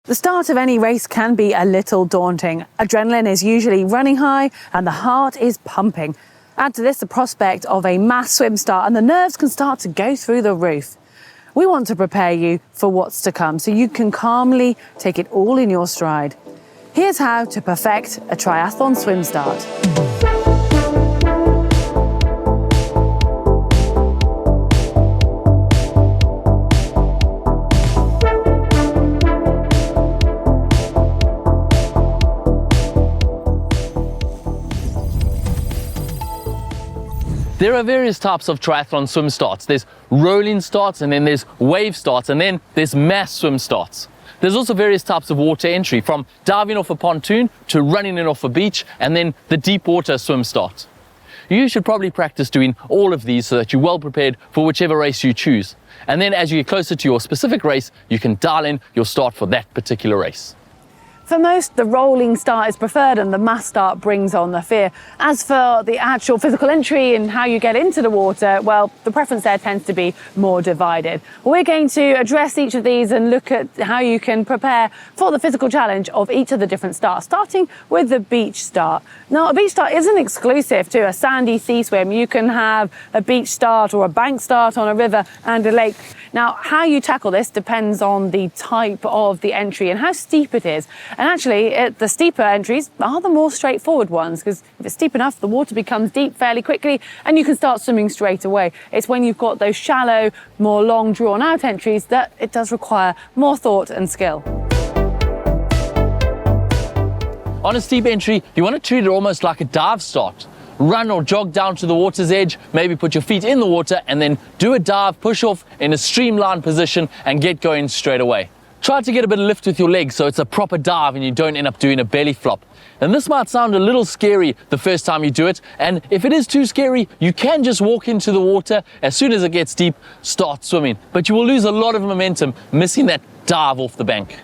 The start of any race can be a little daunting. Adrenaline is usually running high and the heart is pumping. Add to this the prospect of a mass swim start and the nerves can start to go through the roof. We want to prepare you for what's to come so you can calmly take it all in your stride. Here's how to perfect a triathlon swim start. There are various types of triathlon swim starts. There's rolling starts, and then there's wave starts, and then there's mass swim starts. There's also various types of water entry, from diving off a pontoon to running in off a beach, and then the deep water swim start. You should probably practice doing all of these so that you're well prepared for whichever race you choose. And then as you get closer to your specific race, you can dial in your start for that particular race. For most, the rolling start is preferred and the mass start brings on the fear. As for the actual physical entry and how you get into the water, well, the preference there tends to be more divided. We're going to address each of these and look at how you can prepare for the physical challenge of each of the different starts, starting with the beach start. Now, a beach start isn't exclusive to a sandy sea swim. You can have a beach start or a bank start on a river and a lake. Now, how you tackle this depends on the type of the entry and how steep it is. And actually, the steeper entries are the more straightforward ones, because if it's steep enough, the water becomes deep fairly quickly and you can start swimming straight away. It's when you've got those shallow, more long drawn out entries that it does require more thought and skill. On a steep entry, you want to treat it almost like a dive start. Run or jog down to the water's edge, maybe put your feet in the water and then do a dive, push off in a streamlined position and get going straight away. Try to get a bit of lift with your legs so it's a proper dive and you don't end up doing a belly flop. And this might sound a little scary the first time you do it, and if it is too scary, you can just walk into the water. As soon as it gets deep, start swimming. But you will lose a lot of momentum missing that dive off the bank.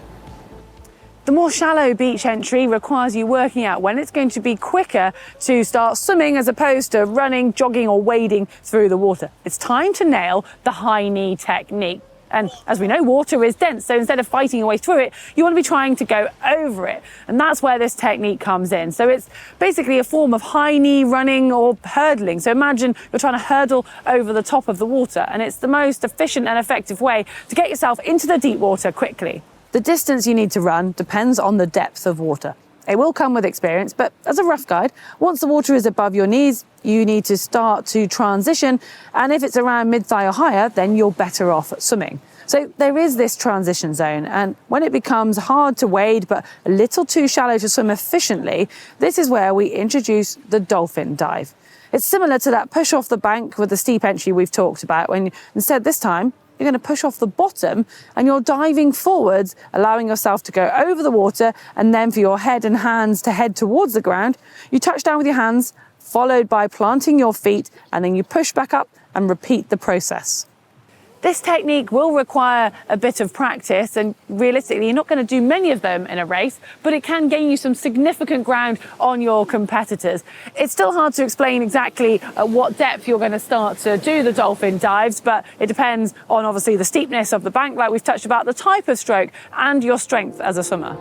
The more shallow beach entry requires you working out when it's going to be quicker to start swimming as opposed to running, jogging or wading through the water. It's time to nail the high knee technique. And as we know, water is dense, so instead of fighting your way through it, you want to be trying to go over it. And that's where this technique comes in. So it's basically a form of high knee running or hurdling. So imagine you're trying to hurdle over the top of the water, and it's the most efficient and effective way to get yourself into the deep water quickly. The distance you need to run depends on the depth of water. It will come with experience, but as a rough guide, once the water is above your knees, you need to start to transition. And if it's around mid-thigh or higher, then you're better off swimming. So there is this transition zone. And when it becomes hard to wade, but a little too shallow to swim efficiently, this is where we introduce the dolphin dive. It's similar to that push off the bank with the steep entry we've talked about, when instead this time, you're going to push off the bottom and you're diving forwards, allowing yourself to go over the water, and then for your head and hands to head towards the ground. You touch down with your hands, followed by planting your feet, and then you push back up and repeat the process. This technique will require a bit of practice, and realistically, you're not going to do many of them in a race, but it can gain you some significant ground on your competitors. It's still hard to explain exactly at what depth you're going to start to do the dolphin dives, but it depends on obviously the steepness of the bank, like we've touched about, the type of stroke, and your strength as a swimmer.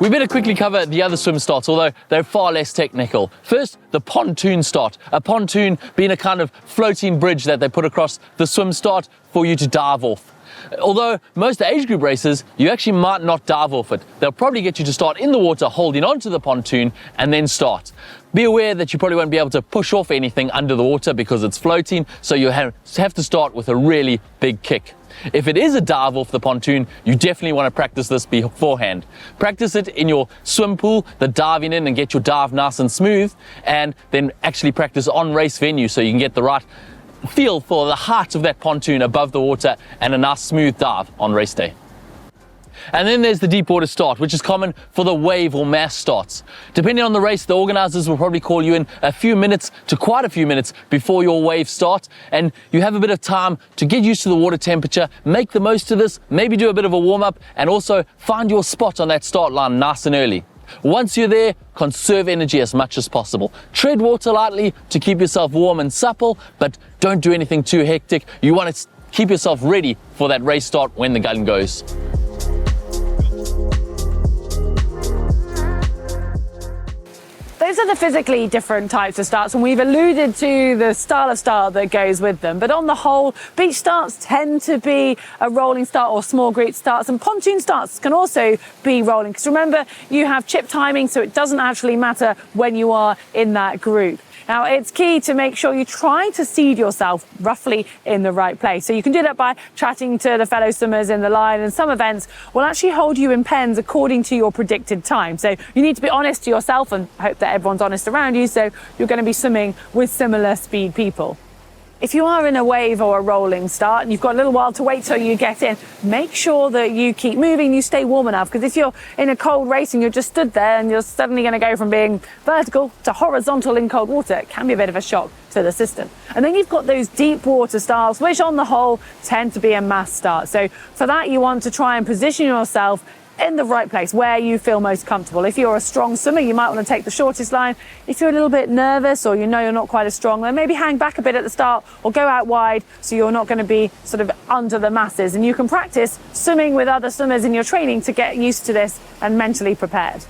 We better quickly cover the other swim starts, although they're far less technical. First, the pontoon start. A pontoon being a kind of floating bridge that they put across the swim start for you to dive off. Although most age group races, you actually might not dive off it. They'll probably get you to start in the water holding onto the pontoon and then start. Be aware that you probably won't be able to push off anything under the water because it's floating, so you have to start with a really big kick. If it is a dive off the pontoon, you definitely want to practice this beforehand. Practice it in your swim pool, the diving in, and get your dive nice and smooth, and then actually practice on race venue so you can get the right feel for the height of that pontoon above the water and a nice smooth dive on race day. And then there's the deep water start, which is common for the wave or mass starts. Depending on the race, the organizers will probably call you in a few minutes to quite a few minutes before your wave starts, and you have a bit of time to get used to the water temperature, make the most of this, maybe do a bit of a warm up, and also find your spot on that start line nice and early. Once you're there, conserve energy as much as possible. Tread water lightly to keep yourself warm and supple, but don't do anything too hectic. You want to keep yourself ready for that race start when the gun goes. Those are the physically different types of starts, and we've alluded to the style of start that goes with them. But on the whole, beach starts tend to be a rolling start or small group starts, and pontoon starts can also be rolling. Because remember, you have chip timing, so it doesn't actually matter when you are in that group. Now, it's key to make sure you try to seed yourself roughly in the right place. So you can do that by chatting to the fellow swimmers in the line, and some events will actually hold you in pens according to your predicted time. So you need to be honest to yourself and hope that everyone's honest around you, so you're going to be swimming with similar speed people. If you are in a wave or a rolling start and you've got a little while to wait till you get in, make sure that you keep moving, you stay warm enough, because if you're in a cold race and you're just stood there and you're suddenly going to go from being vertical to horizontal in cold water, it can be a bit of a shock to the system. And then you've got those deep water styles, which on the whole tend to be a mass start. So for that, you want to try and position yourself in the right place where you feel most comfortable. If you're a strong swimmer, you might want to take the shortest line. If you're a little bit nervous or you know you're not quite as strong, then maybe hang back a bit at the start or go out wide so you're not going to be sort of under the masses. And you can practice swimming with other swimmers in your training to get used to this and mentally prepared.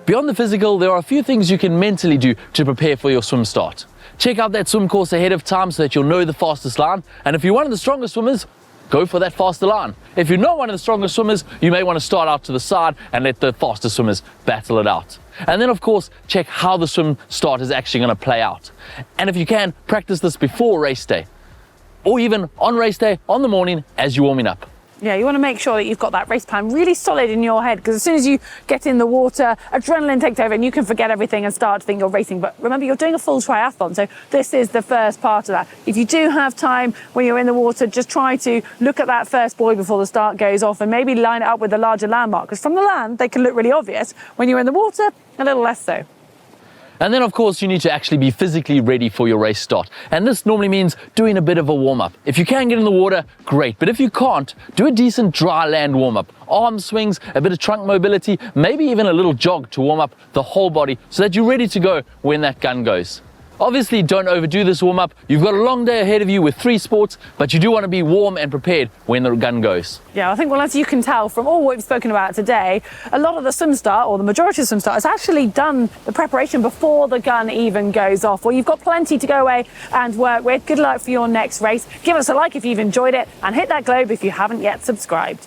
Beyond the physical, there are a few things you can mentally do to prepare for your swim start. Check out that swim course ahead of time so that you'll know the fastest line. And if you're one of the strongest swimmers, go for that faster line. If you're not one of the strongest swimmers, you may want to start out to the side and let the faster swimmers battle it out. And then, of course, check how the swim start is actually going to play out. And if you can, practice this before race day, or even on race day, on the morning as you're warming up. Yeah, you want to make sure that you've got that race plan really solid in your head, because as soon as you get in the water, adrenaline takes over and you can forget everything and start to think you're racing. But remember, you're doing a full triathlon, so this is the first part of that. If you do have time when you're in the water, just try to look at that first buoy before the start goes off and maybe line it up with the larger landmark, because from the land, they can look really obvious. When you're in the water, a little less so. And then, of course, you need to actually be physically ready for your race start. And this normally means doing a bit of a warm-up. If you can get in the water, great. But if you can't, do a decent dry land warm-up. Arm swings, a bit of trunk mobility, maybe even a little jog to warm up the whole body so that you're ready to go when that gun goes. Obviously, don't overdo this warm-up. You've got a long day ahead of you with 3 sports, but you do want to be warm and prepared when the gun goes. Yeah, I think, well, as you can tell from all what we've spoken about today, a lot of the swim start, or the majority of swim start, has actually done the preparation before the gun even goes off. Well, you've got plenty to go away and work with. Good luck for your next race. Give us a like if you've enjoyed it, and hit that globe if you haven't yet subscribed.